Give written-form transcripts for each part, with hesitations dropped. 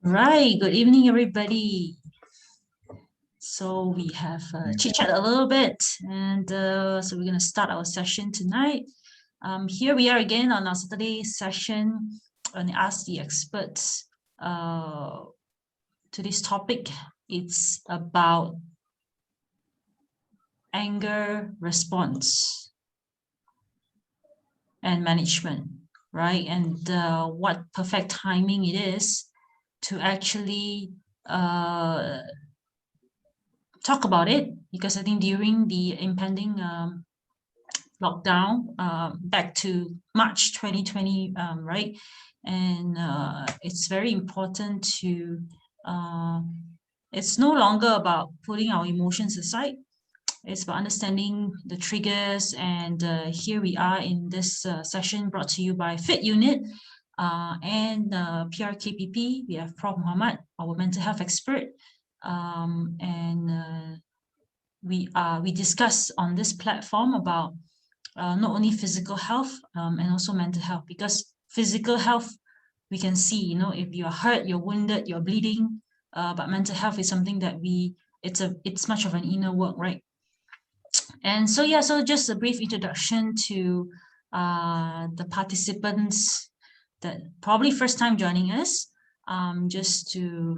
Right, good evening, everybody. So we have chit-chat a little bit, and so we're going to start our session tonight. Here we are again on our Saturday session and ask the experts today's topic. It's about anger response and management, right? And what perfect timing it is to actually talk about it, because I think during the impending lockdown back to March 2020, right? And it's very important to, it's no longer about putting our emotions aside. It's about understanding the triggers. And here we are in this session brought to you by Fit Unit and PRKPP. We have Prof. Muhammad, our mental health expert. We discuss on this platform about not only physical health and also mental health, because physical health we can see, you know, if you're hurt, you're wounded, you're bleeding, but mental health is something that it's much of an inner work, right? And so yeah, so just a brief introduction to the participants that probably first time joining us, just to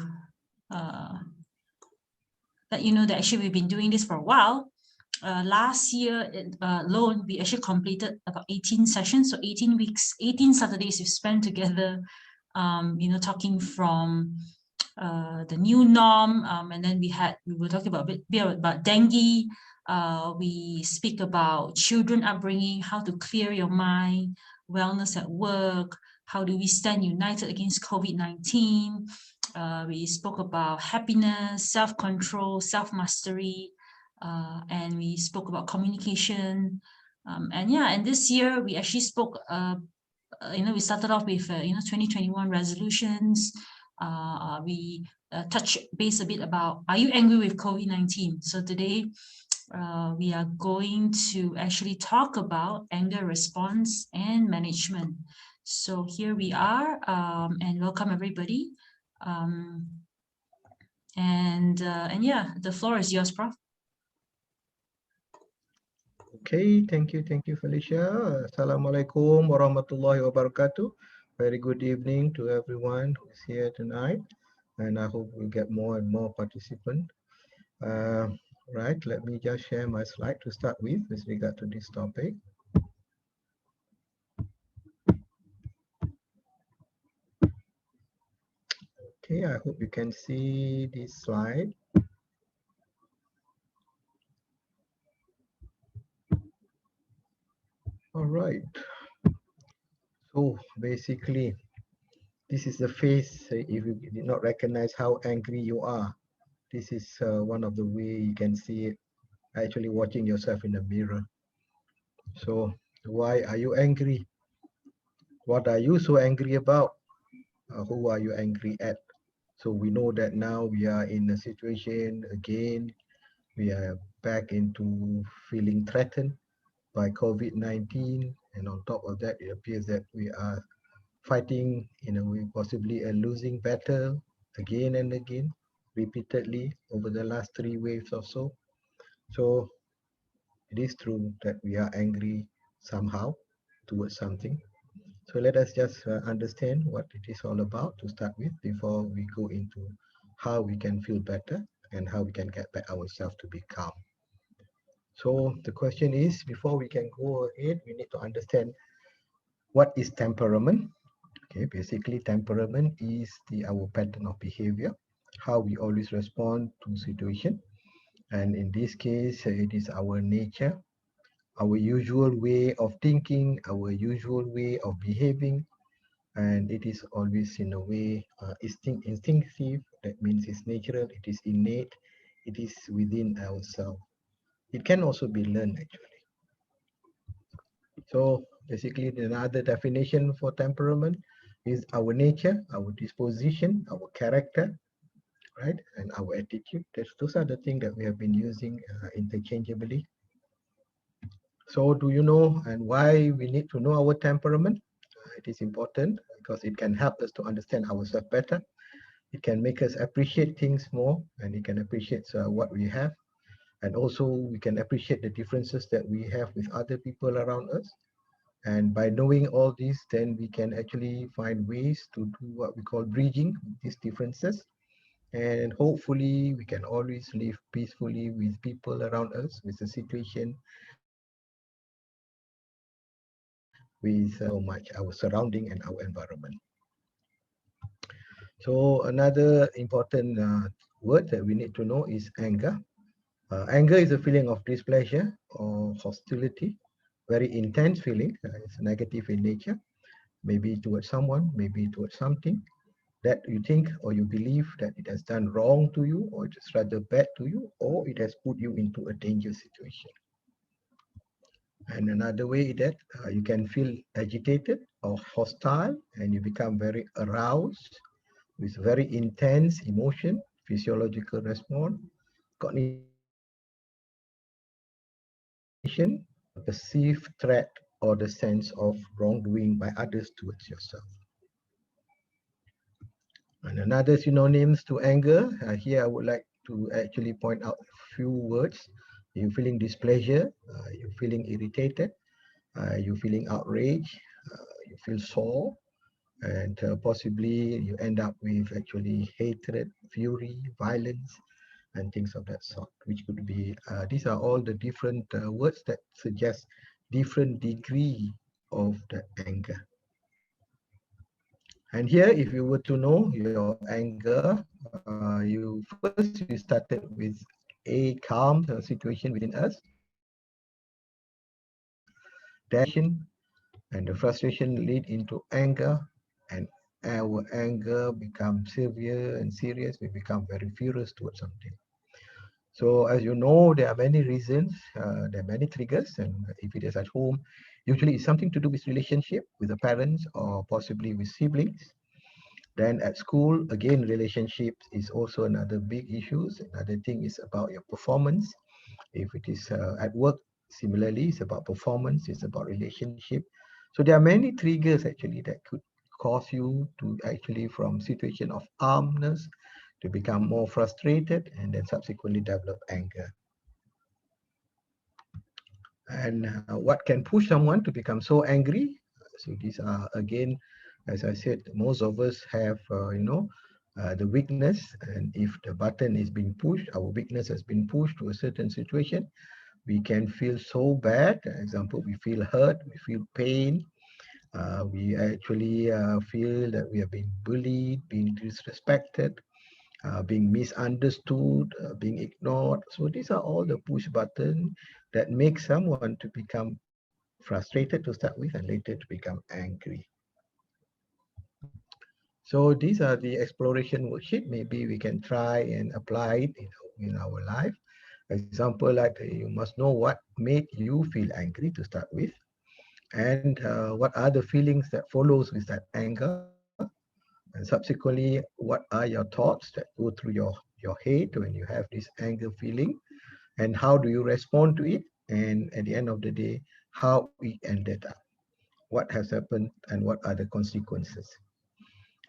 let you know that actually we've been doing this for a while. Last year alone, we actually completed about 18 sessions, so 18 weeks, 18 Saturdays we spent together, you know, talking from the new norm, and then we were talking about a bit about dengue. We speak about children upbringing, how to clear your mind, wellness at work, how do we stand united against COVID-19. We spoke about happiness, self-control, self-mastery, and we spoke about communication. And yeah, and this year we actually spoke, you know, we started off with, you know, 2021 resolutions. We touched base a bit about, are you angry with COVID-19? So today we are going to actually talk about anger response and management. So here we are, and welcome everybody. And yeah, the floor is yours, Prof. Okay, thank you, Felicia. Assalamualaikum warahmatullahi wabarakatuh. Very good evening to everyone who's here tonight, and I hope we get more and more participants. Right, let me just share my slide to start with regard to this topic. Okay, I hope you can see this slide. All right. So basically, this is the face. If you did not recognize how angry you are, this is one of the way you can see it, actually watching yourself in the mirror. So why are you angry? What are you so angry about? Who are you angry at? So we know that now we are in a situation again, we are back into feeling threatened by COVID-19. And on top of that, it appears that we are fighting in a way, possibly a losing battle again and again, repeatedly over the last 3 waves or so. So it is true that we are angry somehow towards something. So let us just understand what it is all about to start with before we go into how we can feel better and how we can get back ourselves to be calm. So the question is, before we can go ahead, we need to understand what is temperament. Okay, basically temperament is our pattern of behavior, how we always respond to situation. And in this case, it is our nature, our usual way of thinking, our usual way of behaving, and it is always in a way instinctive. That means it's natural, it is innate, it is within ourselves. It can also be learned actually. So basically another definition for temperament is our nature, our disposition, our character, right, and our attitude. Those are the things that we have been using interchangeably. So do you know and why we need to know our temperament? It is important because it can help us to understand ourselves better. It can make us appreciate things more, and it can appreciate what we have. And also we can appreciate the differences that we have with other people around us. And by knowing all this, then we can actually find ways to do what we call bridging these differences. And hopefully we can always live peacefully with people around us, with the situation, with so much our surrounding and our environment. So another important word that we need to know is anger. Anger is a feeling of displeasure or hostility, very intense feeling. It's negative in nature, maybe towards someone, maybe towards something that you think or you believe that it has done wrong to you, or it is rather bad to you, or it has put you into a dangerous situation. And another way that you can feel agitated or hostile, and you become very aroused with very intense emotion, physiological response, cognition, a perceived threat or the sense of wrongdoing by others towards yourself. And another synonyms to anger, here I would like to actually point out a few words. You're feeling displeasure, you're feeling irritated, you're feeling outraged, you feel sore, and possibly you end up with actually hatred, fury, violence, and things of that sort, which could be, these are all the different words that suggest different degree of the anger. And here, if you were to know your anger, you first you started with a calm situation within us, then and the frustration lead into anger, and our anger becomes severe and serious. We become very furious towards something. So as you know, there are many reasons, there are many triggers, and if it is at home, usually it's something to do with relationship with the parents or possibly with siblings. Then at school, again, relationships is also another big issue. Another thing is about your performance. If it is at work, similarly, it's about performance, it's about relationship. So there are many triggers actually that could cause you to actually from situation of calmness to become more frustrated and then subsequently develop anger. And what can push someone to become so angry? So these are again, as I said, most of us have, the weakness, and if the button is being pushed, our weakness has been pushed to a certain situation, we can feel so bad. For example, we feel hurt, we feel pain, we actually feel that we are being bullied, being disrespected, being misunderstood, being ignored. So these are all the push button that make someone to become frustrated to start with and later to become angry. So these are the exploration worksheet. Maybe we can try and apply it in our life. Example, like you must know what made you feel angry to start with, and what are the feelings that follows with that anger, and subsequently what are your thoughts that go through your head when you have this anger feeling, and how do you respond to it, and at the end of the day, how it ended up, what has happened, and what are the consequences.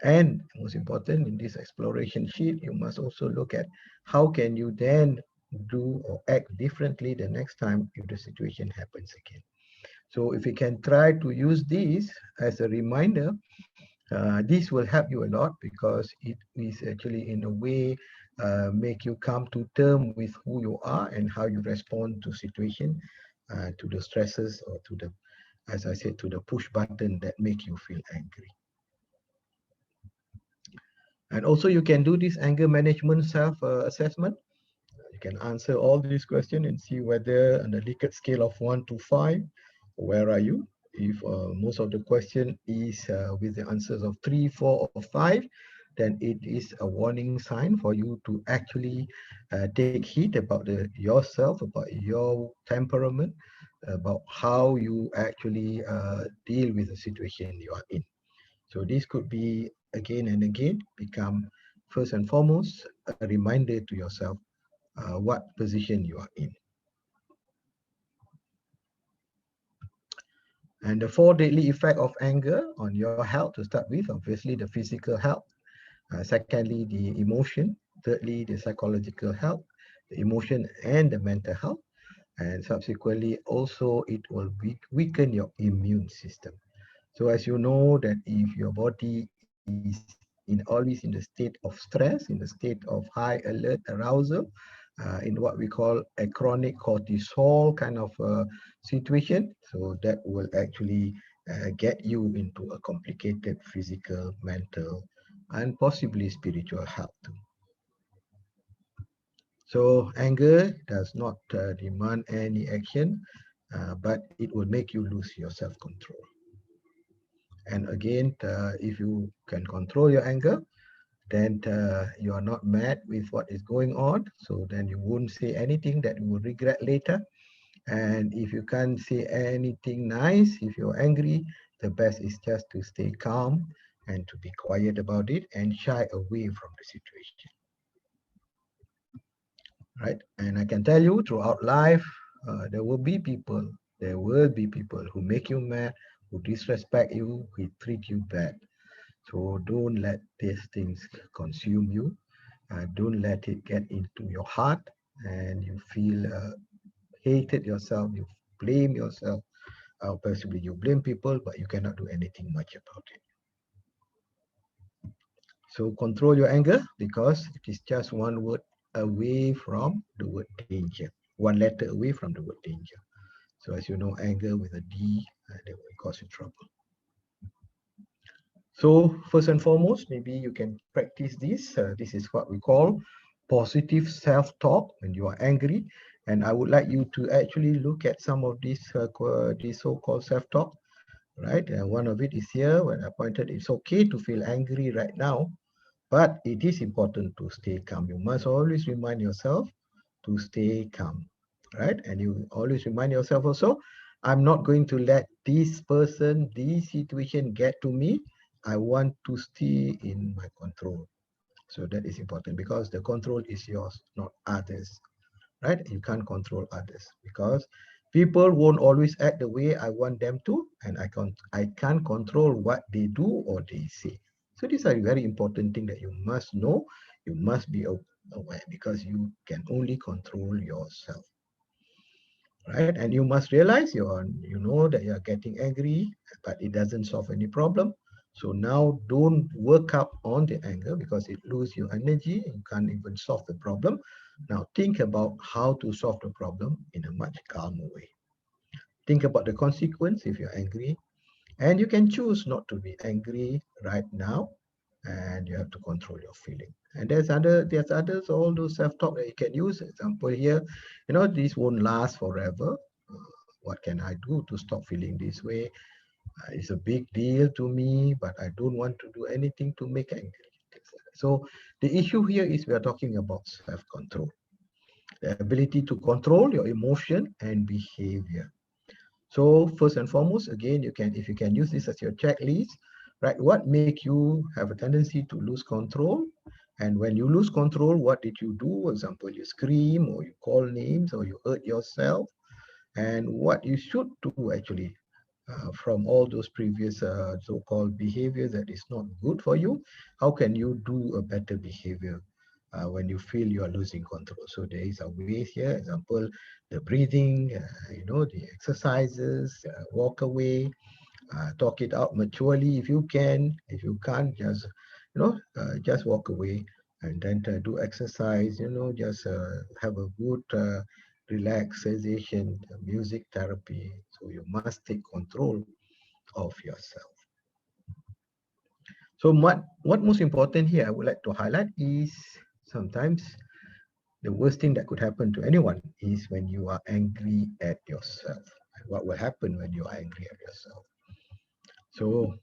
And most important, in this exploration sheet, you must also look at how can you then do or act differently the next time if the situation happens again. So if you can try to use this as a reminder, this will help you a lot because it is actually in a way make you come to term with who you are and how you respond to situation, to the stresses or to the, as I said, to the push button that make you feel angry. And also you can do this anger management self-assessment. You can answer all these questions and see whether on the Likert scale of 1 to 5, where are you? If most of the question is with the answers of 3, 4, or 5, then it is a warning sign for you to actually take heed about yourself, about your temperament, about how you actually deal with the situation you are in. So this could be again and again become first and foremost a reminder to yourself what position you are in. And the four deadly effect of anger on your health to start with, obviously the physical health. Secondly, the emotion. Thirdly, the psychological health, the emotion and the mental health. And subsequently, also it will weaken your immune system. So as you know that if your body is always in the state of stress, in the state of high alert arousal, in what we call a chronic cortisol kind of situation, so that will actually get you into a complicated physical, mental, and possibly spiritual health too. So anger does not demand any action, but it will make you lose your self-control. And again, if you can control your anger, then you are not mad with what is going on. So then you won't say anything that you will regret later. And if you can't say anything nice, if you're angry, the best is just to stay calm and to be quiet about it and shy away from the situation. Right? And I can tell you throughout life, there will be people who make you mad, who disrespect you, who treat you bad. So don't let these things consume you. Don't let it get into your heart and you feel hated yourself, you blame yourself. Possibly you blame people, but you cannot do anything much about it. So control your anger because it is just one word away from the word danger, one letter away from the word danger. So as you know, anger with a D, that will cause you trouble. So first and foremost, maybe you can practice this. This is what we call positive self-talk when you are angry. And I would like you to actually look at some of these so-called self-talk, right? And one of it is here when I pointed, it's okay to feel angry right now, but it is important to stay calm. You must always remind yourself to stay calm, right? And you always remind yourself also, I'm not going to let this person, this situation get to me. I want to stay in my control. So that is important because the control is yours, not others, right? You can't control others because people won't always act the way I want them to, and I can't control what they do or they say. So these are very important things that you must know. You must be aware because you can only control yourself, right? And you must realize you know that you are getting angry, but it doesn't solve any problem. So now don't work up on the anger because it loses your energy. You can't even solve the problem. Now think about how to solve the problem in a much calmer way. Think about the consequence if you're angry, and you can choose not to be angry right now, and you have to control your feeling. And there's others, all those self-talk that you can use. Example here, this won't last forever. What can I do to stop feeling this way? It's a big deal to me, but I don't want to do anything to make angry. So the issue here is we are talking about self-control, the ability to control your emotion and behavior. So first and foremost, again, if you can use this as your checklist, right? What make you have a tendency to lose control? And when you lose control, what did you do? For example, you scream or you call names or you hurt yourself. And what you should do actually from all those previous so-called behaviors that is not good for you, how can you do a better behavior when you feel you are losing control? So there is a way here, example, the breathing, the exercises, walk away, talk it out maturely if you can. If you can't, just walk away and then do exercise, just have a good relaxation, music therapy. So you must take control of yourself. So what most important here I would like to highlight is sometimes the worst thing that could happen to anyone is when you are angry at yourself. What will happen when you are angry at yourself? So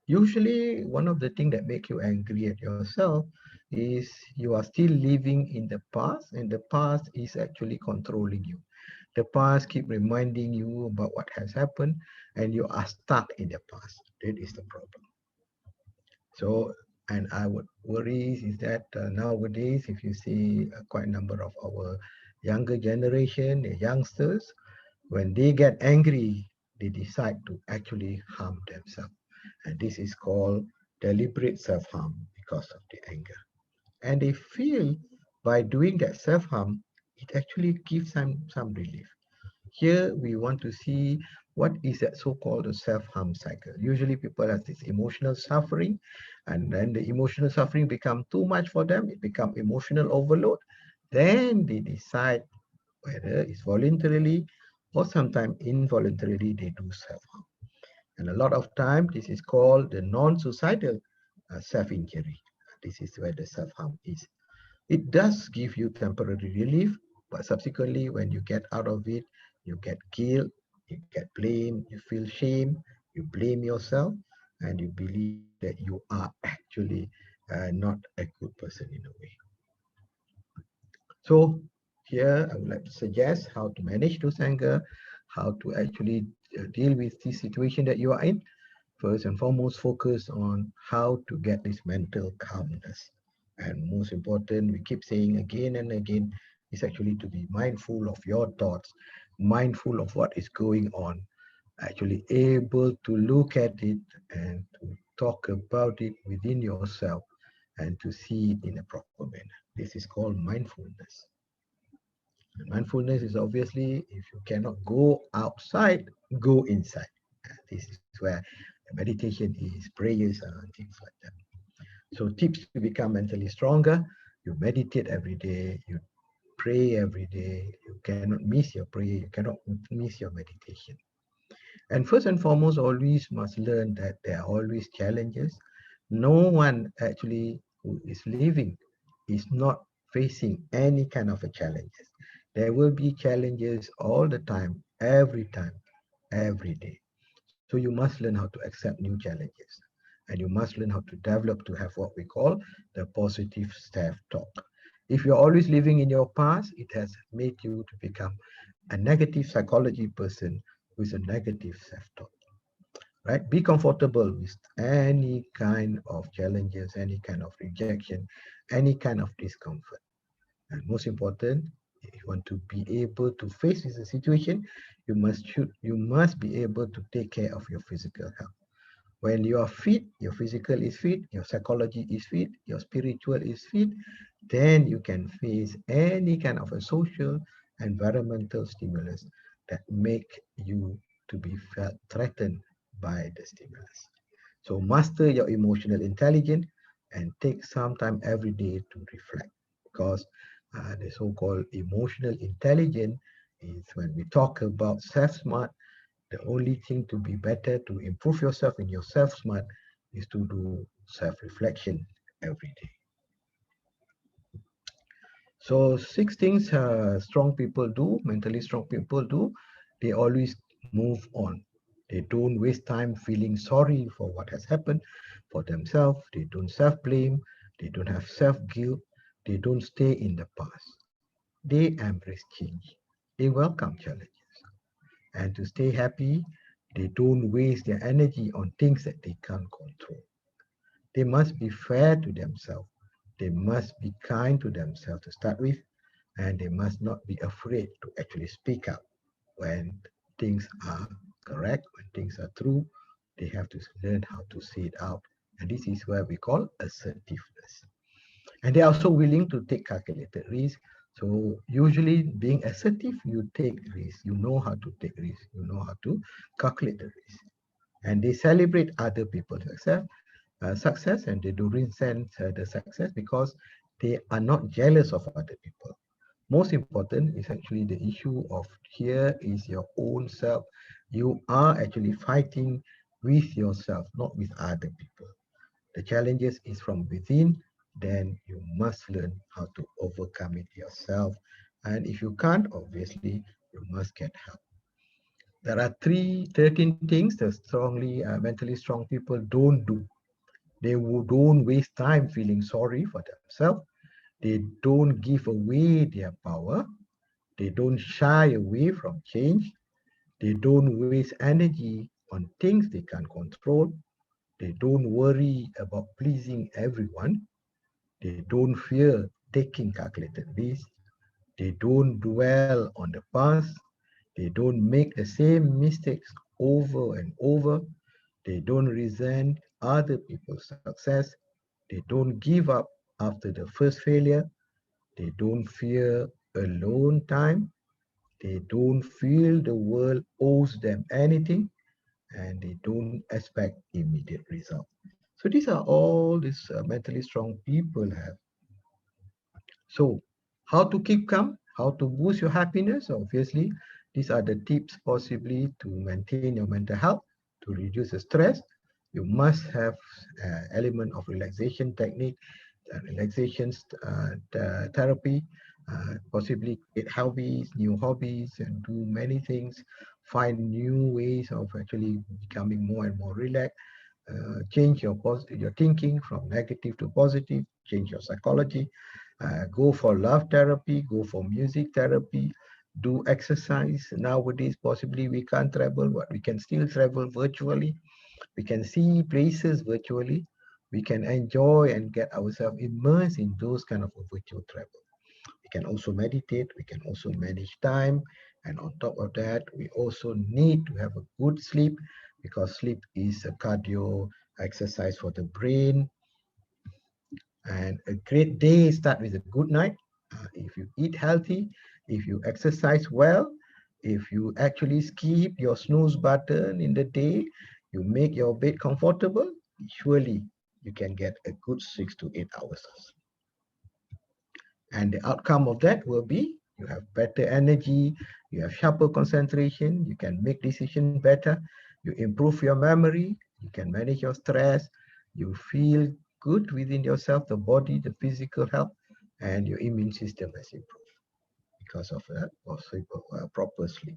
usually one of the things that make you angry at yourself is you are still living in the past, and the past is actually controlling you. The past keep reminding you about what has happened, and you are stuck in the past. That is the problem. So, and I would worry is that nowadays, if you see quite a number of our younger generation, the youngsters, when they get angry, they decide to actually harm themselves. And this is called deliberate self-harm because of the anger. And they feel by doing that self-harm, it actually gives some relief. Here we want to see what is that so-called self-harm cycle. Usually people have this emotional suffering, and then the emotional suffering become too much for them, it become emotional overload. Then they decide whether it's voluntarily or sometimes involuntarily they do self-harm. And a lot of time this is called the non-suicidal self-injury. This is where the self-harm is. It does give you temporary relief, but subsequently, when you get out of it, you get guilt, you get blame, you feel shame, you blame yourself, and you believe that you are actually not a good person in a way. So here I would like to suggest how to manage those anger, how to actually deal with this situation that you are in. First and foremost, focus on how to get this mental calmness. And most important, we keep saying again and again, is actually to be mindful of your thoughts, mindful of what is going on, actually able to look at it and to talk about it within yourself and to see it in a proper manner. This is called mindfulness. And mindfulness is obviously, if you cannot go outside, go inside. This is where meditation is, prayers, and things like that. So tips to become mentally stronger: you meditate every day, you pray every day, you cannot miss your prayer, you cannot miss your meditation. And first and foremost, always must learn that there are always challenges. No one actually who is living is not facing any kind of a challenges. There will be challenges all the time, every day. So you must learn how to accept new challenges. And you must learn how to develop to have what we call the positive self-talk. If you're always living in your past, it has made you to become a negative psychology person with a negative self-talk. Right? Be comfortable with any kind of challenges, any kind of rejection, any kind of discomfort. And most important, if you want to be able to face this situation, you must be able to take care of your physical health. When you are fit, your physical is fit, your psychology is fit, your spiritual is fit, then you can face any kind of a social, environmental stimulus that make you to be felt threatened by the stimulus. So master your emotional intelligence and take some time every day to reflect, because the so-called emotional intelligence is when we talk about self-smart. The only thing to be better to improve yourself in your self-smart is to do self-reflection every day. So 6 things strong people do, mentally strong people do: they always move on. They don't waste time feeling sorry for what has happened for themselves. They don't self-blame. They don't have self-guilt. They don't stay in the past. They embrace change. They welcome challenges. And to stay happy, they don't waste their energy on things that they can't control. They must be fair to themselves. They must be kind to themselves to start with, and they must not be afraid to actually speak up when things are correct, when things are true. They have to learn how to say it out. And this is where we call assertiveness. And they're also willing to take calculated risks. So usually being assertive, you take risks. You know how to take risks. You know how to calculate the risk. And they celebrate other people's success, and they do resent the success because they are not jealous of other people. Most important is actually the issue of here is your own self. You are actually fighting with yourself, not with other people. The challenges is from within, then you must learn how to overcome it yourself. And if you can't, obviously, you must get help. There are 13 things that mentally strong people don't do. They don't waste time feeling sorry for themselves. They don't give away their power. They don't shy away from change. They don't waste energy on things they can't control. They don't worry about pleasing everyone. They don't fear taking calculated risks. They don't dwell on the past. They don't make the same mistakes over and over. They don't resent other people's success. They don't give up after the first failure. They don't fear alone time. They don't feel the world owes them anything, and they don't expect immediate result. So these are all these mentally strong people have. So how to keep calm, how to boost your happiness? Obviously, these are the tips possibly to maintain your mental health, to reduce the stress. You must have element of relaxation technique, therapy, possibly create hobbies, new hobbies, and do many things. Find new ways of actually becoming more and more relaxed. Change your thinking from negative to positive. Change your psychology. Go for love therapy. Go for music therapy. Do exercise. Nowadays, possibly we can't travel, but we can still travel virtually. We can see places virtually. We can enjoy and get ourselves immersed in those kind of a virtual travel. We can also meditate. We can also manage time. And on top of that, we also need to have a good sleep, because sleep is a cardio exercise for the brain. And a great day start with a good night. If you eat healthy, if you exercise well, if you actually skip your snooze button in the day, you make your bed comfortable, surely you can get a good 6 to 8 hours. And the outcome of that will be you have better energy, you have sharper concentration, you can make decisions better, you improve your memory, you can manage your stress, you feel good within yourself, the body, the physical health, and your immune system has improved because of that proper sleep.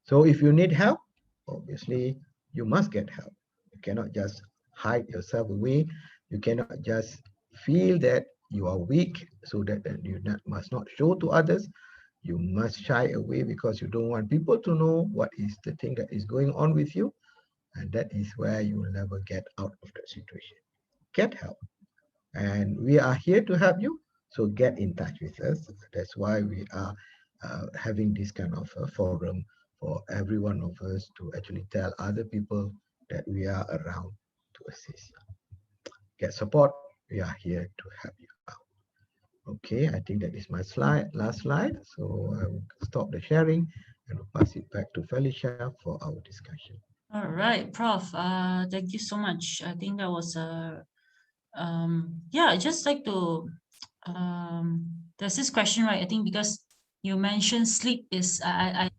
So if you need help, obviously you must get help. You cannot just hide yourself away. You cannot just feel that you are weak so that must not show to others. You must shy away because you don't want people to know what is the thing that is going on with you. And that is where you will never get out of that situation. Get help. And we are here to help you. So get in touch with us. That's why we are having this kind of forum for every one of us to actually tell other people that we are around to assist. Get support. We are here to help you out. Okay, I think that is my last slide. So I will stop the sharing and will pass it back to Felicia for our discussion. All right, Prof. Thank you so much. I think that was yeah, I just like to there's this question, right? I think because you mentioned sleep is I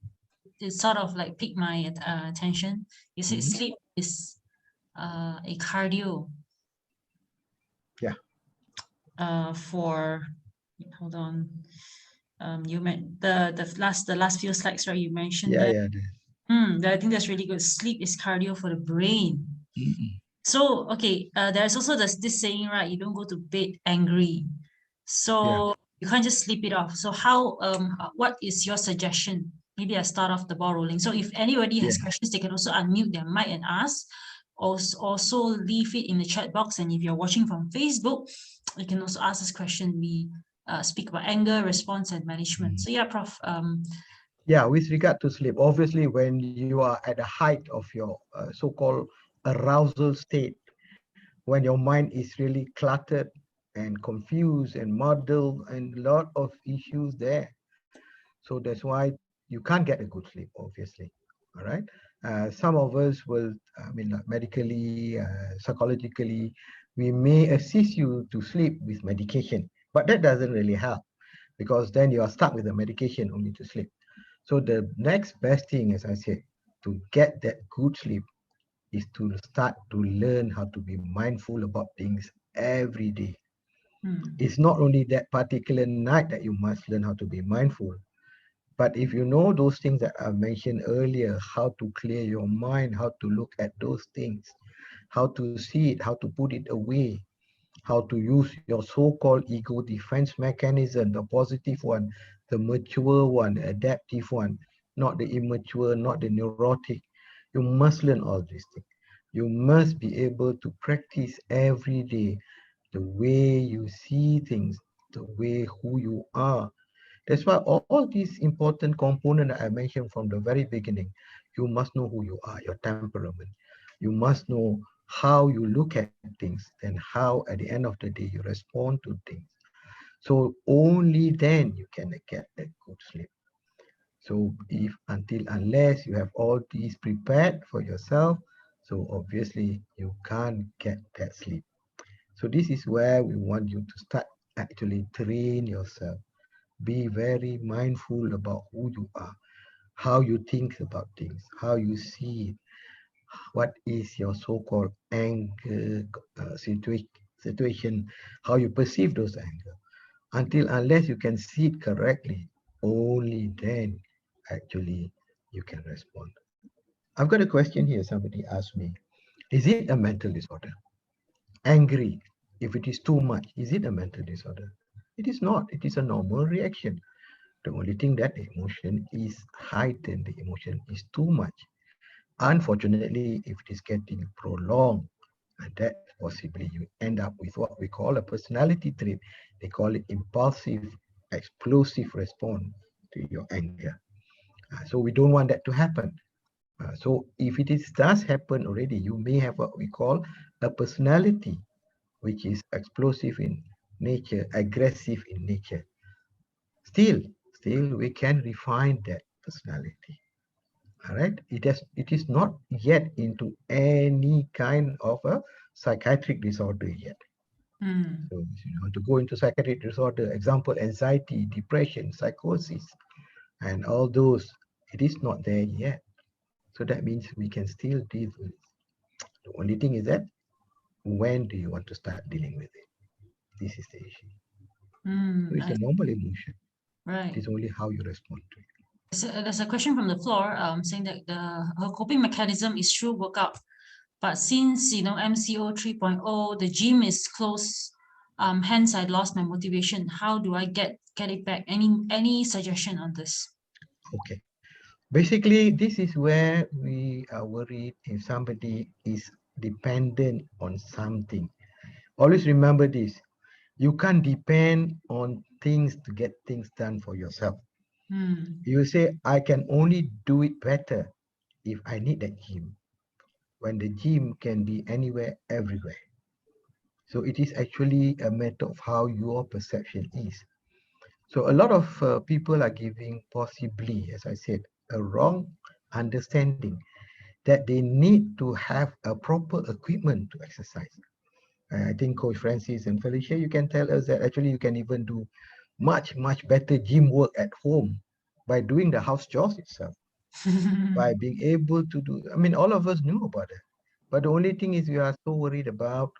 it sort of like piqued my attention. You said Mhm. sleep is a cardio Yeah, for hold on. You meant the last few slides, right? You mentioned yeah, that. yeah. I think that's really good. Sleep is cardio for the brain. Mhm. So, okay, there's also this saying, right? You don't go to bed angry. Yeah, So you can't just sleep it off. So how, what is your suggestion? Maybe I start off the ball rolling. So if anybody yeah. has questions, they can also unmute their mic and ask. Also leave it in the chat box. And if you're watching from Facebook, you can also ask us question. We speak about anger, response, and management. Mhm. So yeah, Prof. Yeah, with regard to sleep, obviously, when you are at the height of your so-called arousal state, when your mind is really cluttered and confused and muddled and a lot of issues there. So that's why you can't get a good sleep, obviously. All right. Some of us will, I mean, like medically, psychologically, we may assist you to sleep with medication, but that doesn't really help because then you are stuck with the medication only to sleep. So the next best thing, as I said, to get that good sleep is to start to learn how to be mindful about things every day. Hmm, It's not only that particular night that you must learn how to be mindful, but if you know those things that I mentioned earlier, how to clear your mind, how to look at those things, how to see it, how to put it away, how to use your so-called ego defense mechanism, the positive one, the mature one, the adaptive one, not the immature, not the neurotic. You must learn all these things. You must be able to practice every day the way you see things, the way who you are. That's why all these important components that I mentioned from the very beginning, you must know who you are, your temperament. You must know how you look at things, then how at the end of the day you respond to things. So only then you can get a good sleep. So if until unless you have all these prepared for yourself, so obviously you can't get that sleep. So this is where we want you to start actually train yourself. Be very mindful about who you are, how you think about things, how you see it, what is your so-called anger situation, how you perceive those anger. Until unless you can see it correctly, only then actually you can respond. I've got a question here. Somebody asked me, is it a mental disorder? Angry, if it is too much, is it a mental disorder? It is not. It is a normal reaction. The only thing that the emotion is heightened, the emotion is too much. Unfortunately, if it is getting prolonged, and that possibly you end up with what we call a personality trait. They call it impulsive, explosive response to your anger. So we don't want that to happen. So if it is does happen already, you may have what we call a personality, which is explosive in nature, aggressive in nature. Still, still we can refine that personality. All right, it is not yet into any kind of a psychiatric disorder yet. Mm. So if you want to go into psychiatric disorder, example, anxiety, depression, psychosis, and all those, it is not there yet. So that means we can still deal with it. The only thing is that when do you want to start dealing with it? This is the issue. So Mm. it's a normal emotion. It Right. is only how you respond to it. There's a question from the floor saying that her coping mechanism is through workout, but since MCO 3.0, the gym is closed, hence I lost my motivation. How do I get it back? Any suggestion on this? Okay. Basically, this is where we are worried if somebody is dependent on something. Always remember this. You can't depend on things to get things done for yourself. Mm. You say, I can only do it better if I need that gym, when the gym can be anywhere, everywhere. So it is actually a matter of how your perception is. So a lot of people are giving possibly, as I said, a wrong understanding that they need to have a proper equipment to exercise. I think Coach Francis and Felicia, you can tell us that actually you can even do much, much better gym work at home by doing the house chores itself, by being able to do, I mean, all of us knew about it. But the only thing is we are so worried about,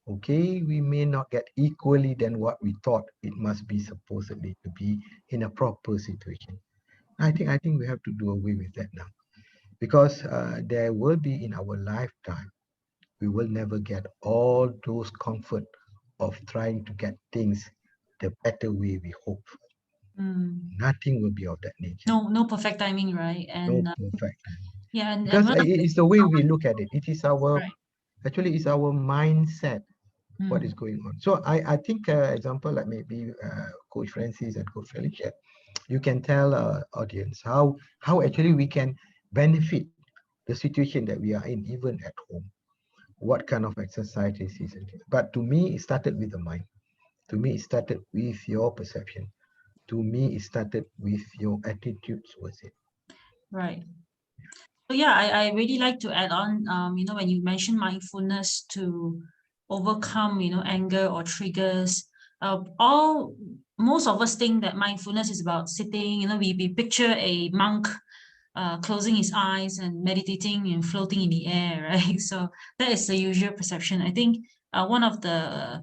okay, we may not get equally than what we thought it must be supposedly to be in a proper situation. I think we have to do away with that now because there will be in our lifetime, we will never get all those comfort of trying to get things the better way we hope for. Mm. Nothing will be of that nature. No perfect timing, right? No And perfect. yeah, and Because one of it is the way we look at it. It is our, right. actually it's our mindset, what is Mm. going on. So I think example like maybe Coach Francis and Coach Felicia, you can tell audience how actually we can benefit the situation that we are in even at home. What kind of exercises is it? But to me, it started with the mind. To me, it started with your perception. To me, it started with your attitude towards it. Right. So yeah, I really like to add on, when you mention mindfulness to overcome, anger or triggers, all most of us think that mindfulness is about sitting, we picture a monk closing his eyes and meditating and floating in the air, right? So that is the usual perception. I think one of the,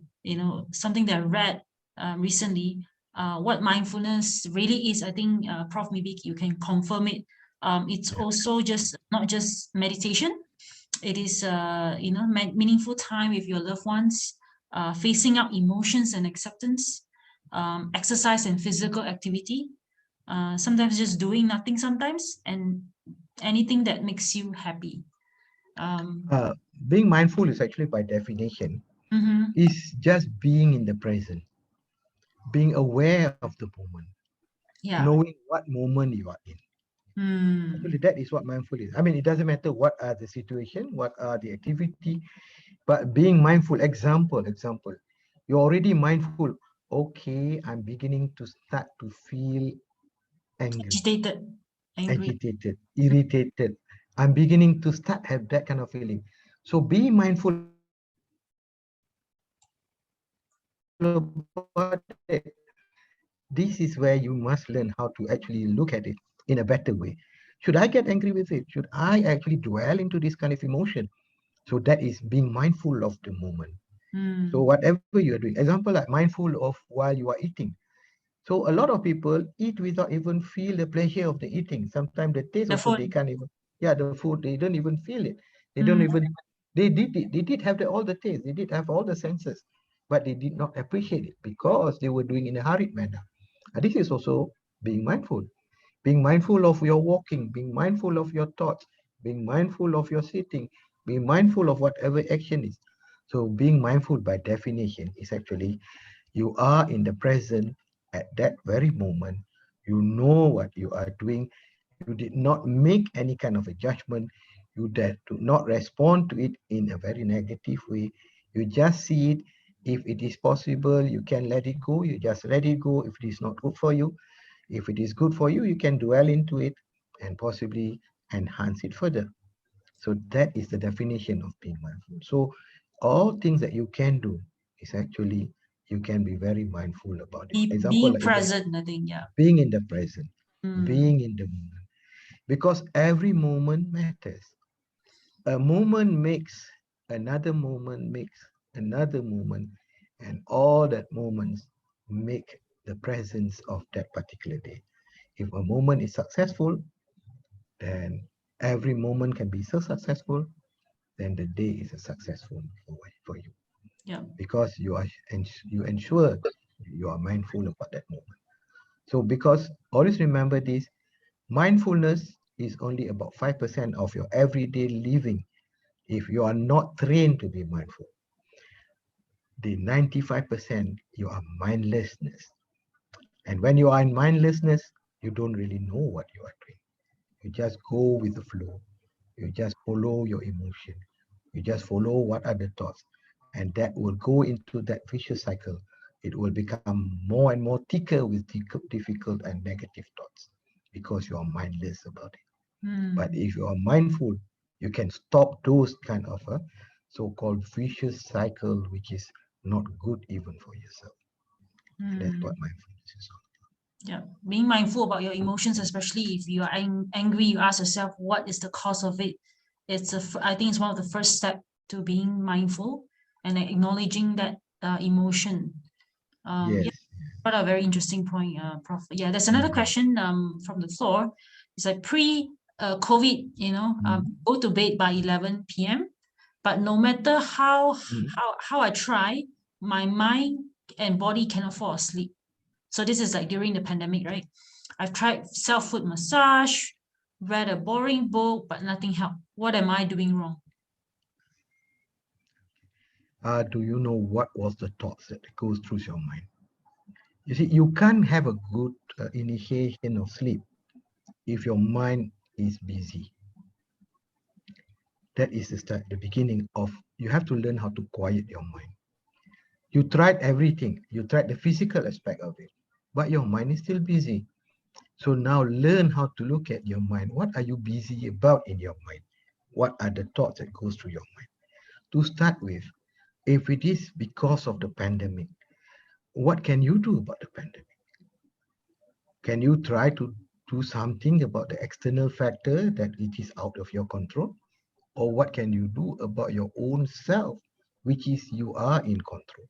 something that I read recently, what mindfulness really is, I think, Prof, maybe you can confirm it. It's also just not just meditation. It is, meaningful time with your loved ones, facing out emotions and acceptance, exercise and physical activity, sometimes just doing nothing sometimes, and anything that makes you happy. Um, Uh, Being mindful is actually by definition mhm. is just being in the present, being aware of the moment, Yeah. knowing what moment you are in. Actually, that is what mindful is. I mean, it doesn't matter what are the situation, what are the activity, but being mindful, example, you're already mindful. Okay, I'm beginning to start to feel angry, Agitated, angry. agitated, irritated. I'm beginning to start have that kind of feeling. So being mindful about it, this is where you must learn how to actually look at it in a better way. Should I get angry with it? Should I actually dwell into this kind of emotion? So that is being mindful of the moment. So whatever you are doing, example like mindful of while you are eating. So a lot of people eat without even feel the pleasure of the eating. Sometimes the taste The also they food. can't even, yeah, the food, they don't even feel it. They don't Mm, even, they did have all the taste, they did have all the senses, but they did not appreciate it because they were doing in a hurried manner. And this is also being mindful of your walking, being mindful of your thoughts, being mindful of your sitting, being mindful of whatever action is. So being mindful by definition is actually you are in the present at that very moment. You know what you are doing. You did not make any kind of a judgment. You did not respond to it in a very negative way. You just see it. If it is possible, you can let it go. You just let it go. If it is not good for you, if it is good for you, you can dwell into it and possibly enhance it further. So that is the definition of being mindful. So all things that you can do is actually you can be very mindful about it. Example, being like even present, I think, yeah. being in the present, Mm, being in the moment, because every moment matters. A moment makes makes another moment, and all that moments make the presence of that particular day. If a moment is successful, then every moment can be so successful, then the day is a successful for you yeah. because you ensure you are mindful about that moment. So because always remember this, mindfulness is only about 5% of your everyday living. If you are not trained to be mindful, the 95% you are mindlessness. And when you are in mindlessness, you don't really know what you are doing. You just go with the flow. You just follow your emotion. You just follow what are the thoughts. And that will go into that vicious cycle. It will become more and more thicker with difficult and negative thoughts because you are mindless about it. But Mm, if you are mindful, you can stop those kind of a so-called vicious cycle, which is not good even for yourself. And that's what mm. mindfulness is all. Yeah, being mindful about your emotions, especially if you are angry, you ask yourself, what is the cause of it? I think it's one of the first step to being mindful and acknowledging that emotion. Yeah, Yes. what a very interesting point, Prof. Yeah, there's another Mhm. question from the floor. It's like COVID, Mhm. go to bed by 11 p.m. But no matter Mhm. how I try, my mind and body cannot fall asleep. So this is like during the pandemic, right? I've tried self-foot massage, read a boring book, but nothing helped. What am I doing wrong? Do you know what was the thoughts that goes through your mind? You see, you can't have a good initiation of sleep if your mind is busy. That is the start, the beginning of, you have to learn how to quiet your mind. You tried everything, you tried the physical aspect of it, but your mind is still busy. So now learn how to look at your mind. What are you busy about in your mind? What are the thoughts that goes through your mind? To start with, if it is because of the pandemic, what can you do about the pandemic? Can you try to do something about the external factor that it is out of your control? Or what can you do about your own self, which is you are in control?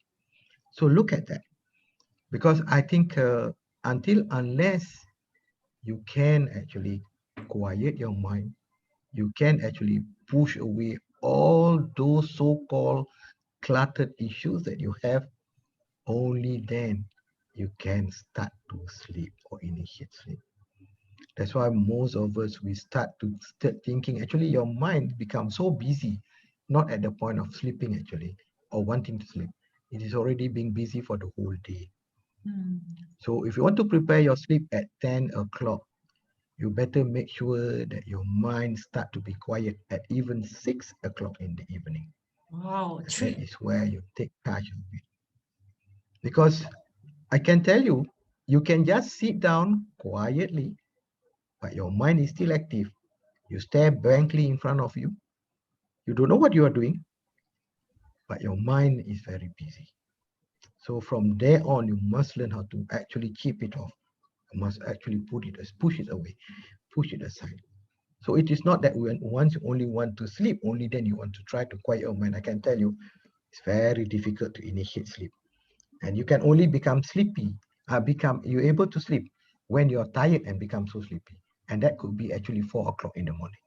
So look at that. Because I think unless you can actually quiet your mind, you can actually push away all those so-called cluttered issues that you have, only then you can start to sleep or initiate sleep. That's why most of us we start thinking. Actually, your mind becomes so busy, not at the point of sleeping actually or wanting to sleep. It is already being busy for the whole day. Mm, So if you want to prepare your sleep at 10 o'clock, you better make sure that your mind start to be quiet at even 6 o'clock in the evening. Wow, That three. is where you take charge of it. Because I can tell you, you can just sit down quietly, but your mind is still active. You stare blankly in front of you. You don't know what you are doing, but your mind is very busy. So from there on, you must learn how to actually keep it off. You must actually push it away, push it aside. So it is not that once you only want to sleep, only then you want to try to quiet your mind. I can tell you, it's very difficult to initiate sleep. And you can only become sleepy, you're able to sleep when you're tired and become so sleepy. And that could be actually 4 o'clock in the morning.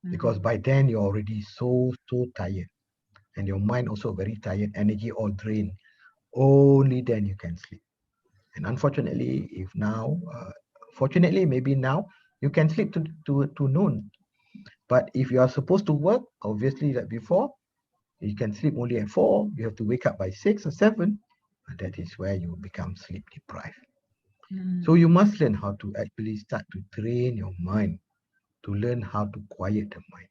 Because by then you're already so tired. And your mind also very tired, energy all drained. Only then you can sleep. And unfortunately, if now, fortunately, maybe now you can sleep to noon. But if you are supposed to work, obviously, like before, you can sleep only at 4. You have to wake up by 6 or 7. And that is where you become sleep deprived. So you must learn how to actually start to train your mind to learn how to quiet the mind.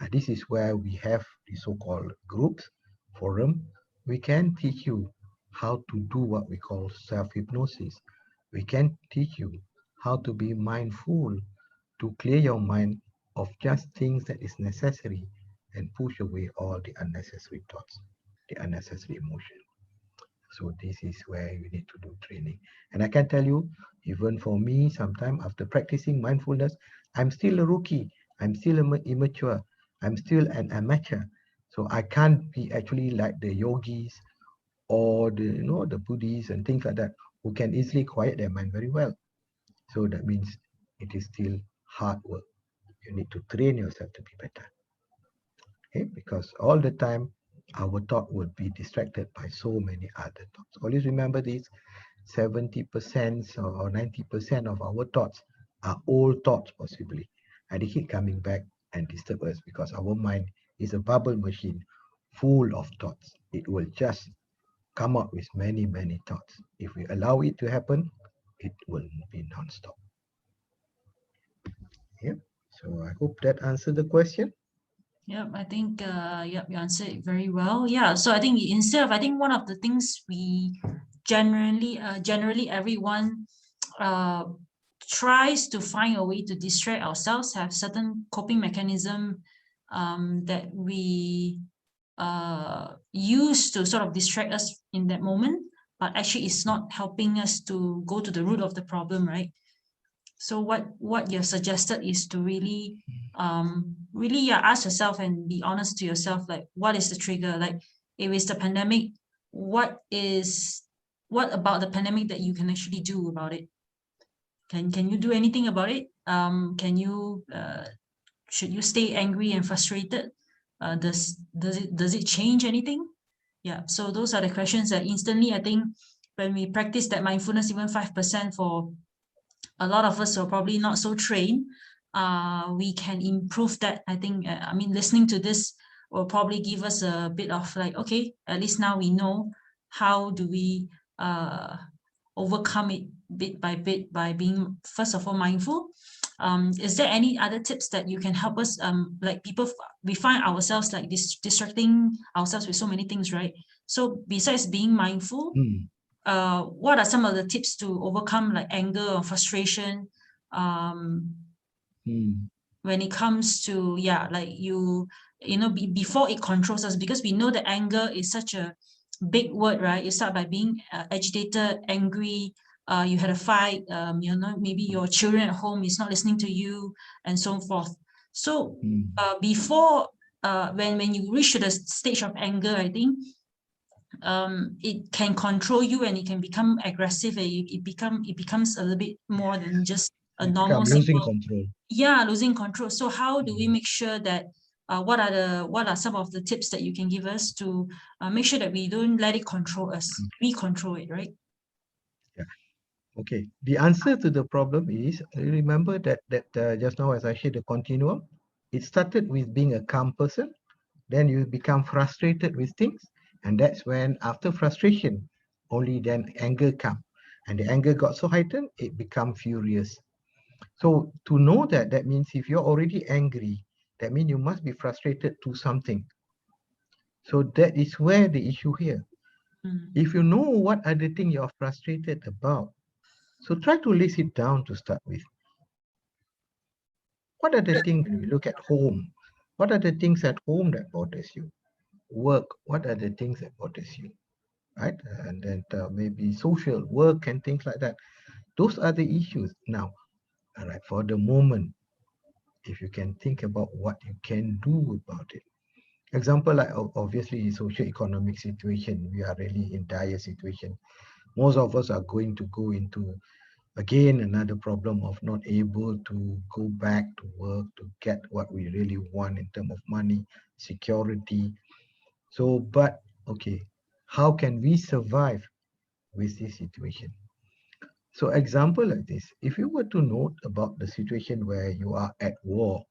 And this is where we have the so-called groups, forum. We can teach you how to do what we call self-hypnosis. We can teach you how to be mindful, to clear your mind of just things that is necessary and push away all the unnecessary thoughts, the unnecessary emotion. So this is where you need to do training. And I can tell you, even for me, sometime after practicing mindfulness, I'm still a rookie. I'm still immature. I'm still an amateur. So I can't be actually like the yogis or the Buddhists and things like that who can easily quiet their mind very well. So that means it is still hard work. You need to train yourself to be better. Okay? Because all the time our thought will be distracted by so many other thoughts. Always remember this, 70% or 90% of our thoughts are old thoughts possibly. And they keep coming back and disturb us because our mind is a bubble machine full of thoughts. It will just come up with many, many thoughts. If we allow it to happen, it will be non-stop. Yeah. So I hope that answered the question. Yep, I think yep, you answered it very well. Yeah, so I think instead of, I think one of the things we generally everyone uh tries to find a way to distract ourselves, have certain coping mechanism that we use to sort of distract us in that moment, but actually it's not helping us to go to the root of the problem, right? So what you've suggested is to really yeah, ask yourself and be honest to yourself, like what is the trigger? Like if it's the pandemic, what about the pandemic that you can actually do about it? Can you do anything about it? Can you should you stay angry and frustrated? Does it change anything? Yeah, so those are the questions that instantly, I think, when we practice that mindfulness, even 5% for a lot of us who are probably not so trained, we can improve that. I think, I mean, listening to this will probably give us a bit of like, okay, at least now we know how do we overcome it bit by bit by being, first of all, mindful. Is there any other tips that you can help us? Like people, we find ourselves like distracting ourselves with so many things, right? So besides being mindful, Hmm. what are some of the tips to overcome like anger or frustration um, Hmm. when it comes to, yeah, like before it controls us, because we know that anger is such a big word, right? You start by being agitated, angry, you had a fight, maybe your children at home is not listening to you, and so forth. So Hmm. before when you reach to the stage of anger, I think it can control you and it can become aggressive, and it becomes a little bit more than just a You normal become losing simple, control. yeah, losing control. So how do we Hmm. make sure that what are some of the tips that you can give us to make sure that we don't let it control us, we control it, right? Yeah. Okay. The answer to the problem is, remember that just now as I shared the continuum, it started with being a calm person, then you become frustrated with things, and that's when after frustration, only then anger come, and the anger got so heightened, it become furious. So to know that, that means if you're already angry, that means you must be frustrated to something. So that is where the issue here. Mm. If you know what are the things you're frustrated about, so try to list it down to start with. What are the things when we look at home? What are the things at home that bothers you? Work, what are the things that bothers you? Right? And then maybe social work and things like that. Those are the issues. Now, all right, for the moment, if you can think about what you can do about it. Example, like obviously socio-economic situation, we are really in dire situation. Most of us are going to go into again another problem of not able to go back to work to get what we really want in terms of money, security. So, but okay, how can we survive with this situation? So, example like this, if you were to note about the situation where you are at war,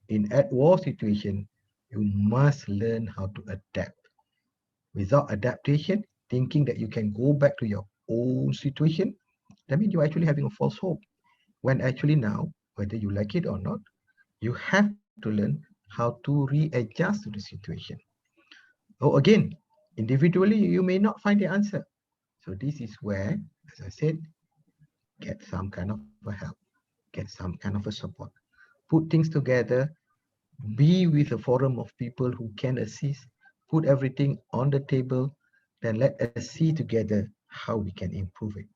in at war situation, you must learn how to adapt. Without adaptation, thinking that you can go back to your old situation, that means you're actually having a false hope. When actually now, whether you like it or not, you have to learn how to readjust to the situation. Oh, again, individually, you may not find the answer. So this is where, as I said, get some kind of a help, get some kind of a support, put things together, be with a forum of people who can assist, put everything on the table, then let us see together how we can improve it.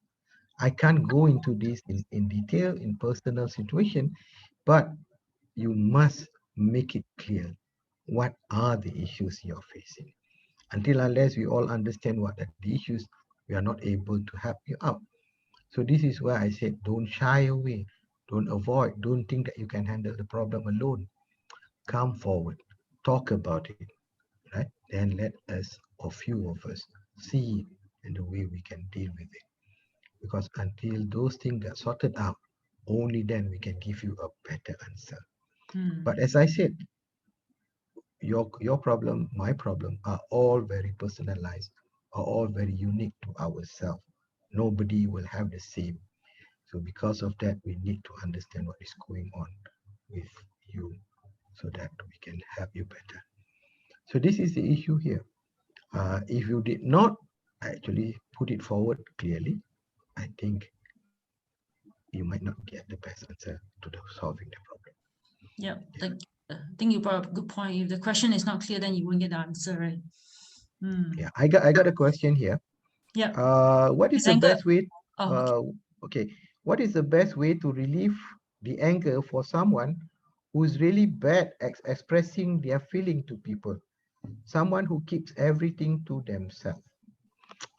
I can't go into this in detail in personal situation, but you must make it clear what are the issues you're facing. Until unless we all understand what are the issues, we are not able to help you out. So this is why I said don't shy away, don't avoid, don't think that you can handle the problem alone. Come forward, talk about it, right? Then let us, or few of us, see it in the way we can deal with it. Because until those things get sorted out, only then we can give you a better answer. Mm. But as I said, your problem, my problem are all very personalized, are all very unique to ourselves. Nobody will have the same. So because of that, we need to understand what is going on with you so that we can help you better. So this is the issue here. If you did not actually put it forward clearly, I think you might not get the best answer to the solving the problem. Yeah, Yeah. I think you brought up a good point. If the question is not clear, then you won't get the answer, right? Yeah, I got a question here. Yeah. What is It's the anger. best way? Oh, okay. Uh, okay, what is the best way to relieve the anger for someone who is really bad at expressing their feeling to people? Someone who keeps everything to themselves.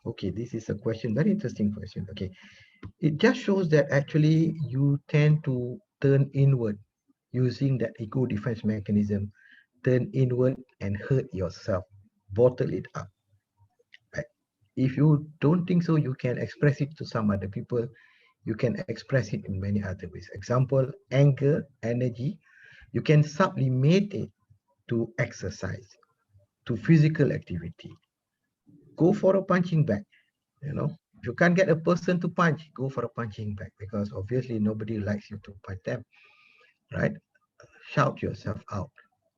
Okay, this is a question, very interesting question. Okay, it just shows that actually you tend to turn inward using that ego defense mechanism, turn inward and hurt yourself, bottle it up. Right? If you don't think so, you can express it to some other people. You can express it in many other ways. Example, anger, energy. You can sublimate it to exercise, to physical activity. Go for a punching bag. You know, if you can't get a person to punch, go for a punching bag because obviously nobody likes you to punch them, right? Shout yourself out,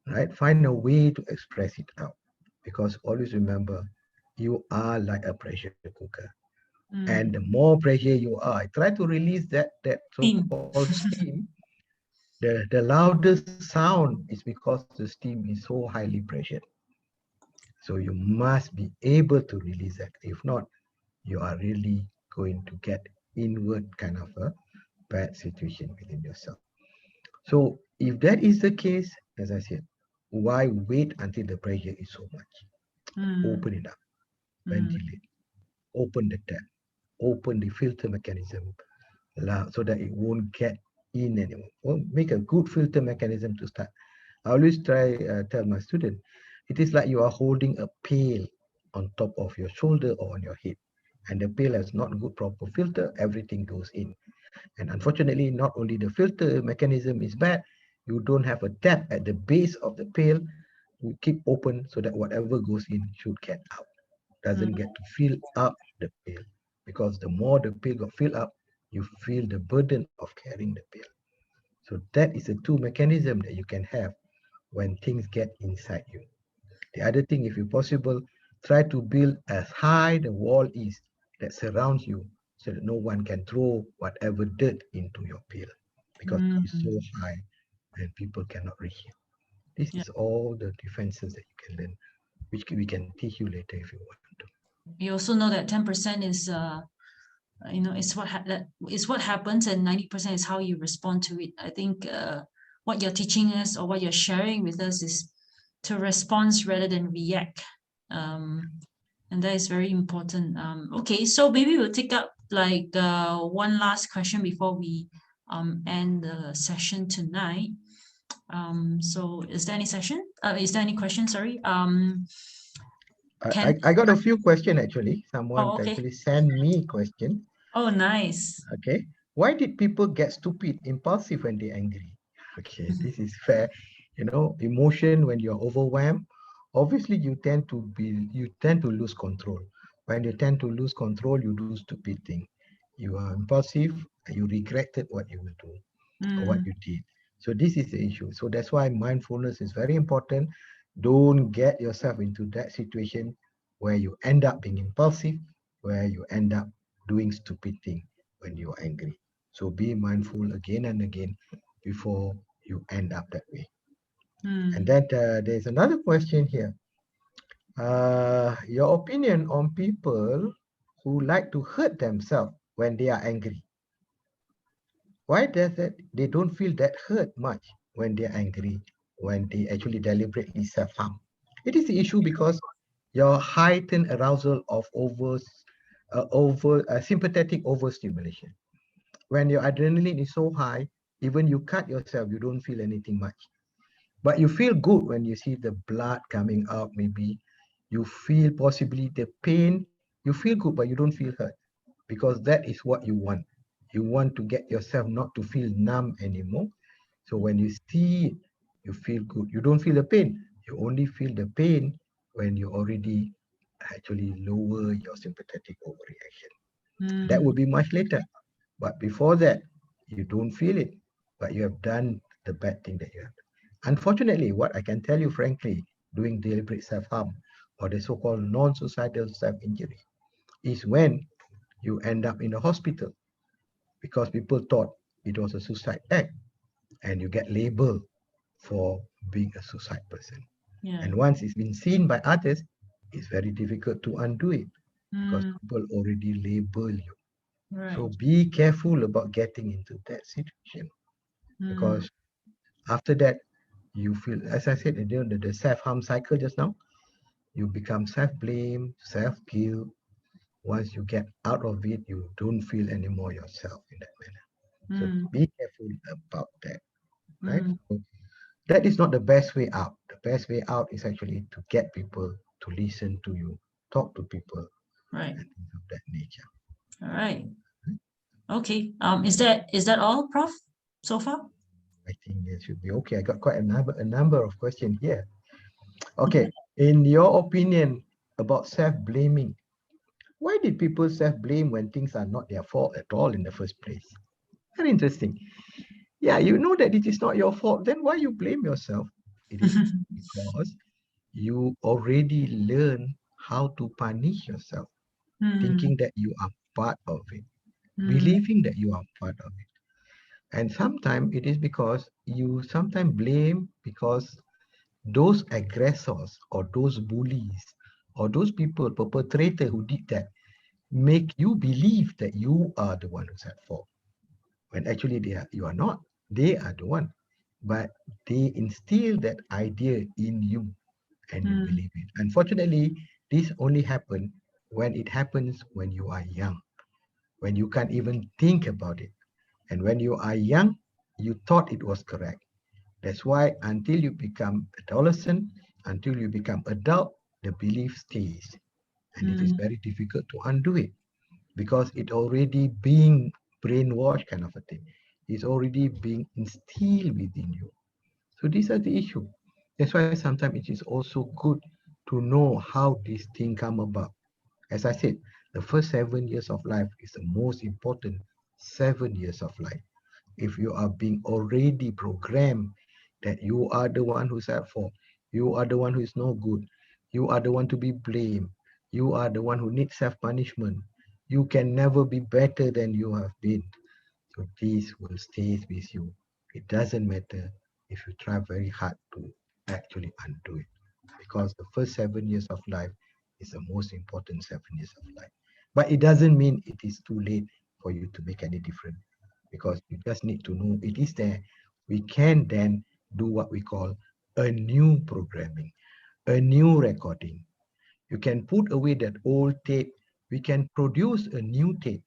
right? Find a way to express it out because always remember, you are like a pressure cooker. And the Mm. more pressure you are, try to release that Team. so-called steam. The loudest sound is because the steam is so highly pressured. So you must be able to release that. If not, you are really going to get inward kind of a bad situation within yourself. So if that is the case, as I said, why wait until the pressure is so much? Mm. Open it up, Mm. ventilate, open the tap, open the filter mechanism so that it won't get in anymore. Well, make a good filter mechanism to start. I always tell my student, it is like you are holding a pail on top of your shoulder or on your head, and the pail has not good proper filter. Everything goes in, and unfortunately, not only the filter mechanism is bad, you don't have a tap at the base of the pail to keep open so that whatever goes in should get out, doesn't Mm. get to fill up the pail, because the more the pail got filled up, you feel the burden of carrying the pail. So that is a two mechanism that you can have when things get inside you. The other thing, if you possible, try to build as high the wall is that surrounds you so that no one can throw whatever dirt into your pail because it's so high and people cannot reach you. This Yeah. is all the defenses that you can learn, which we can teach you later if you want to. You also know that 10% is it's that is what happens, and 90% is how you respond to it. I think what you're teaching us or what you're sharing with us is to respond rather than react. And that is very important. Okay, so maybe we'll take up like one last question before we end the session tonight. So is there any session? Is there any question? Sorry. Can I got a few questions actually. Someone Oh, okay. actually sent me question. Oh, nice. Okay. Why did people get stupid, impulsive when they're angry? Okay, this is fair. You know, emotion when you're overwhelmed, obviously you tend to lose control. When you tend to lose control, you do stupid thing. You are impulsive, you regretted what you will do or what Mm, you did. So this is the issue. So that's why mindfulness is very important. Don't get yourself into that situation where you end up being impulsive, where you end up doing stupid thing when you're angry. So be mindful again and again before you end up that way. And mm. then there's another question here. Your opinion on people who like to hurt themselves when they are angry. Why does it they don't feel that hurt much when they're angry, when they actually deliberately self-harm? It is the issue because your heightened arousal of sympathetic overstimulation. When your adrenaline is so high, even you cut yourself, you don't feel anything much. But you feel good when you see the blood coming out, maybe. You feel possibly the pain. You feel good, but you don't feel hurt because that is what you want. You want to get yourself not to feel numb anymore. So when you see it, you feel good. You don't feel the pain. You only feel the pain when you already actually lower your sympathetic overreaction. That will Mm, be much later. But before that, you don't feel it, but you have done the bad thing that you have. Unfortunately, what I can tell you frankly, doing deliberate self-harm or the so-called non-suicidal self-injury is when you end up in a hospital because people thought it was a suicide act and you get labeled for being a suicide person. yeah. And once it's been seen by others, it's very difficult to undo it because Mm, people already label you. right. So be careful about getting into that situation Mm, because after that, you feel, as I said, the self-harm cycle just now, you become self-blame, self-guilt. Once you get out of it, you don't feel anymore yourself in that manner. So mm, be careful about that, right? mm, So that is not the best way out. The best way out is actually to get people to listen to you, talk to people, right. and things of that nature. All right. Okay. Is that all, Prof, so far? I think it should be okay. I got quite a number of questions here. Okay, in your opinion about self-blaming, why did people self-blame when things are not their fault at all in the first place? Very interesting. Yeah, you know that it is not your fault, then why you blame yourself? It is because you already learn how to punish yourself, Mm, thinking that you are part of it, mm, believing that you are part of it. And sometimes it is because you sometimes blame because those aggressors or those bullies or those people, perpetrator who did that, make you believe that you are the one who's at fault. When actually you are not. They are the one. But they instill that idea in you and you mm, believe it. Unfortunately, this only happens when you are young, when you can't even think about it. And when you are young, you thought it was correct. That's why until you become adolescent, until you become adult, the belief stays. And it is mm, very difficult to undo it because it already being brainwashed kind of a thing. It's already being instilled within you. So these are the issue. That's why sometimes it is also good to know how this thing come about. As I said, the first 7 years of life is the most important 7 years of life. if you are being already programmed that you are the one who's at fault, you are the one who is no good, you are the one to be blamed, you are the one who needs self-punishment, you can never be better than you have been. So this will stay with you. It doesn't matter if you try very hard to actually undo it, because the first 7 years of life is the most important 7 years of life. But it doesn't mean it is too late for you to make any difference, because you just need to know it is there. We can then do what we call a new programming, a new recording. You can put away that old tape. We can produce a new tape,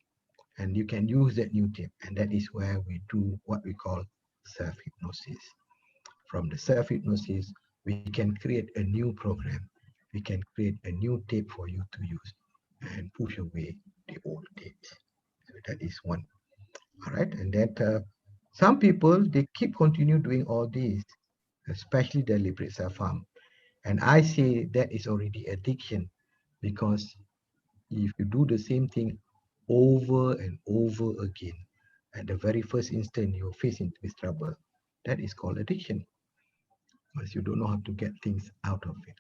and you can use that new tape. And that is where we do what we call self-hypnosis. From the self-hypnosis, we can create a new program. We can create a new tape for you to use and push away the old tapes. So that is one. All right. And that some people, they keep continue doing all this, especially deliberate self-harm. And I say that is already addiction, because if you do the same thing over and over again, at the very first instant you're facing with trouble, that is called addiction, because you don't know how to get things out of it.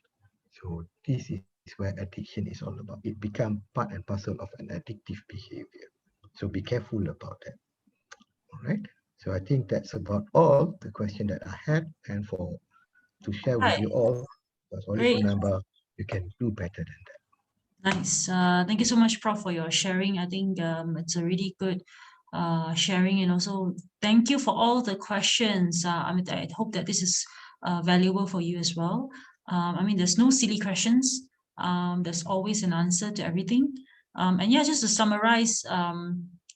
So this is where addiction is all about. It becomes part and parcel of an addictive behavior. So be careful about that. All right. So I think that's about all the question that I had, and for to share with Right. you all. Because always Great. remember, you can do better than that. Nice. Thank you so much, Prof, for your sharing. I think it's a really good sharing, and also thank you for all the questions. I mean, I hope that this is valuable for you as well. I mean, there's no silly questions. There's always an answer to everything. And yeah, just to summarize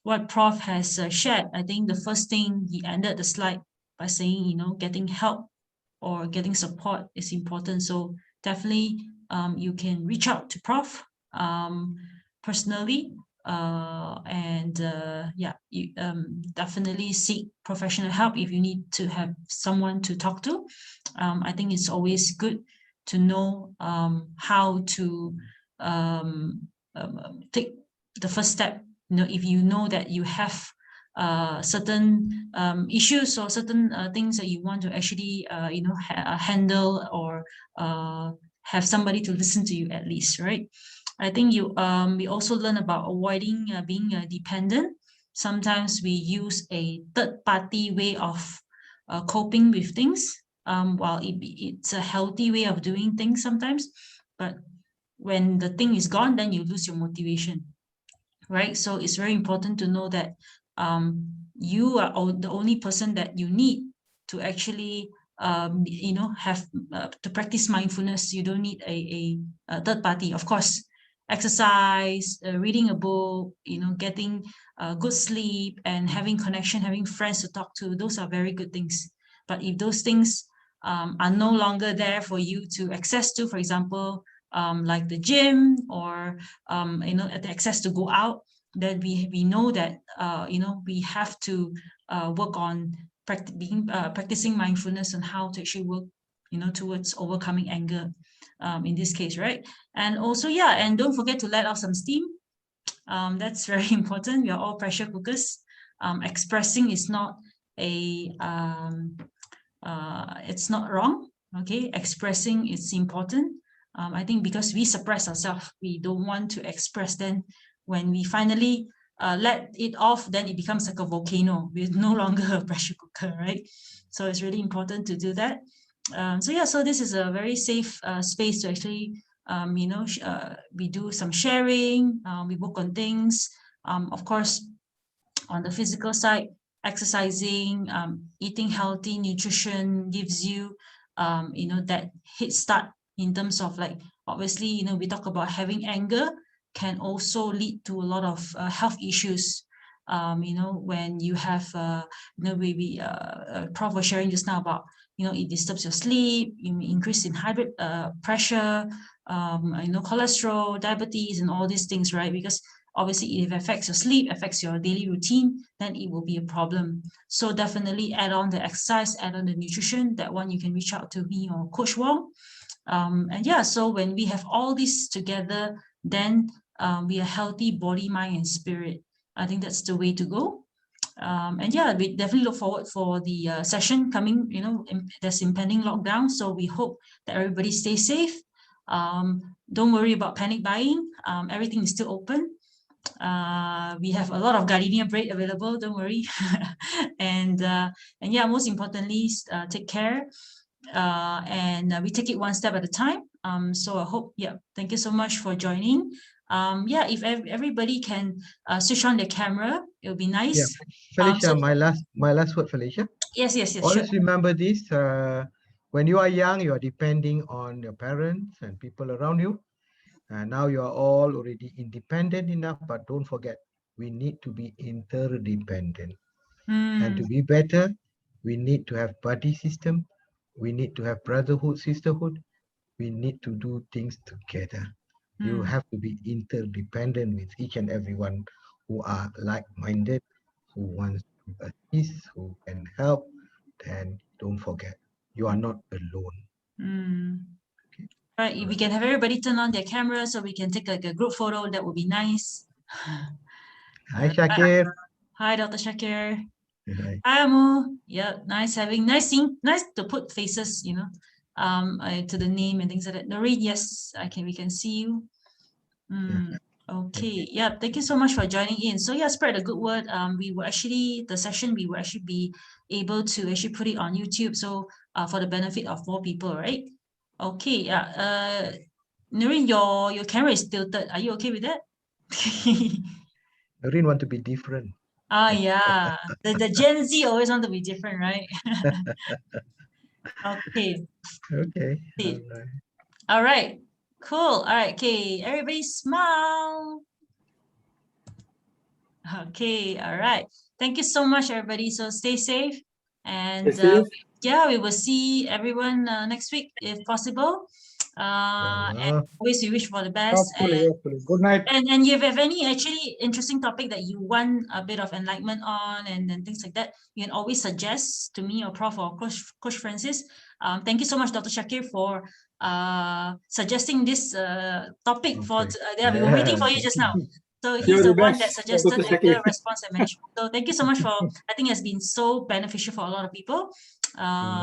what Prof has shared, I think the first thing he ended the slide by saying, getting help or getting support is important. So definitely you can reach out to Prof personally, and yeah, you definitely seek professional help if you need to have someone to talk to. I think it's always good to know how to take the first step. If you know that you have certain issues or certain things that you want to actually handle, or have somebody to listen to you at least, right? I think we also learn about avoiding being dependent. Sometimes we use a third party way of coping with things, while it's a healthy way of doing things sometimes, but when the thing is gone, then you lose your motivation, right? So it's very important to know that you are the only person that you need to actually have to practice mindfulness. You don't need a third party. Of course, exercise, reading a book, getting good sleep, and having connection, having friends to talk to, those are very good things. But if those things are no longer there for you to access to, for example, like the gym, or the access to go out, then we know that we have to work on practicing mindfulness and how to actually work towards overcoming anger, in this case, right? And also, yeah, and don't forget to let off some steam. That's very important. We are all pressure cookers. Expressing is not it's not wrong. Okay, expressing is important. I think because we suppress ourselves, we don't want to express. Then when we finally let it off, then it becomes like a volcano. We're no longer a pressure cooker, right? So it's really important to do that. So yeah, so this is a very safe space to actually, we do some sharing, we work on things. Of course, on the physical side, exercising, eating healthy nutrition gives you, that head start in terms of, like, obviously, we talk about having anger can also lead to a lot of health issues. When you have, we Prof was sharing just now about, it disturbs your sleep, increase in high blood pressure, cholesterol, diabetes, and all these things, right? Because obviously, if it affects your sleep, affects your daily routine, then it will be a problem. So definitely add on the exercise, add on the nutrition. That one you can reach out to me or Coach Wong. And yeah, so when we have all this together, then we are healthy body, mind, and spirit. I think that's the way to go. And yeah, we definitely look forward for the session coming, there's impending lockdown. So we hope that everybody stays safe. Don't worry about panic buying. Everything is still open. We have a lot of gardenia bread available, don't worry. And yeah, most importantly, take care. And we take it one step at a time. So I hope, thank you so much for joining. Yeah, if everybody can switch on their camera, it would be nice. Yeah, Felicia, my last word, Felicia. Yes, sure. Always remember this, when you are young, you are depending on your parents and people around you. And now you are all already independent enough, but don't forget, we need to be interdependent. And to be better, we need to have buddy system. We need to have brotherhood, sisterhood. We need to do things together. You have to be interdependent with each and everyone who are like-minded, who wants to assist, who can help. Then don't forget, you are not alone. Okay. Right, if we can have everybody turn on their camera so we can take like a group photo, that would be nice. Hi, Shakir. Hi, Dr. Shakir. Hi. Hi, Amu. Yeah, nice to put faces, to the name and things like that. Noreen, yes, we can see you. Okay, yeah, thank you so much for joining in. So yeah, spread a good word. We will actually be able to actually put it on YouTube, so for the benefit of more people, right? Okay, yeah. Noreen, your camera is tilted. Are you okay with that? Noreen want to be different. Yeah. The Gen Z always want to be different, right? Okay. Okay. All right. Cool. All right. Okay. Everybody smile. Okay. All right. Thank you so much, everybody. So stay safe. And yeah, we will see everyone next week if possible. And always we wish for the best. Hopefully. Good night. And if you have any actually interesting topic that you want a bit of enlightenment on and things like that, you can always suggest to me or Prof or Coach Francis. Thank you so much, Dr. Shakir, for suggesting this topic for we were waiting for you just now. So he's the one that suggested the response and management. So thank you so much for, I think it's been so beneficial for a lot of people,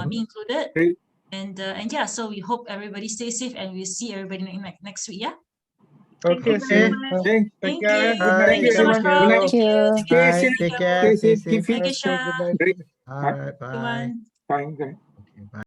me included. Great. And yeah, so we hope everybody stays safe and we'll see everybody next week. Yeah. Okay. Thank you. Take care. Good night. Thank you so much, Prof. Thank you. Stay Safe. safe. Take care. Stay safe. Keep Thank you, fit. Sha. Great. All right. Bye. Everyone. Fine.